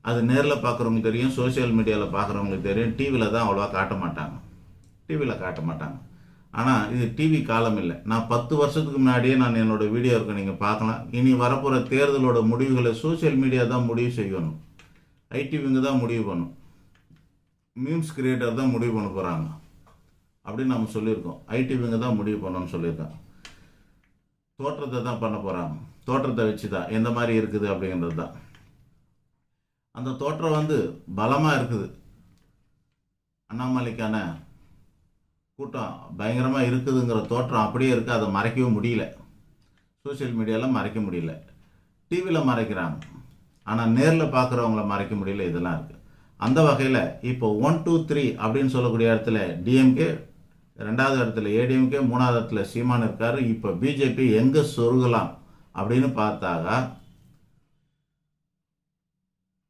அது நேரில் பார்க்குறவங்களுக்கு தெரியும், சோஷியல் மீடியாவில் பார்க்குறவங்களுக்கு தெரியும். டிவியில் தான் அவ்வளோவா காட்ட மாட்டாங்க. டிவியில் காட்ட மாட்டாங்க. ஆனால் இது டிவி காலம் இல்லை. நான் 10 வருஷத்துக்கு முன்னாடியே நான் என்னோடய வீடியோ இருக்க நீங்கள் பார்க்கலாம். இனி வரப்போகிற தேர்தலோட முடிவுகளை சோஷியல் மீடியா தான் முடிவு செய்யணும். ஐடிவிங்க தான் முடிவு பண்ணும். மீம்ஸ் கிரியேட்டர் தான் முடிவு பண்ண போகிறாங்க அப்படின்னு நம்ம சொல்லியிருக்கோம். ஐடிவிங்க தான் முடிவு பண்ணணும்னு சொல்லியிருக்கோம். தோற்றத்தை தான் பண்ண போகிறாங்க. தோற்றத்தை வச்சு தான் எந்த மாதிரி இருக்குது அப்படிங்கிறது தான். அந்த தோற்றம் வந்து பலமாக இருக்குது. அண்ணாமலைக்கான கூட்டம் பயங்கரமாக இருக்குதுங்கிற தோற்றம் அப்படியே இருக்குது. அதை மறைக்கவும் முடியல. சோஷியல் மீடியாவில் மறைக்க முடியல. டிவியில் மறைக்கிறாங்க. ஆனால் நேரில் பார்க்குறவங்கள மறைக்க முடியல. இதெல்லாம் இருக்குது. அந்த வகையில் இப்போ 1, 2, 3 அப்படின்னு சொல்லக்கூடிய இடத்துல டிஎம்கே, 2வது இடத்துல ஏடிஎம்கே, 3வது இடத்துல சீமான் இருக்கார். இப்போ பிஜேபி எங்கே சொருகலாம் அப்படின்னு பார்த்தாக்கா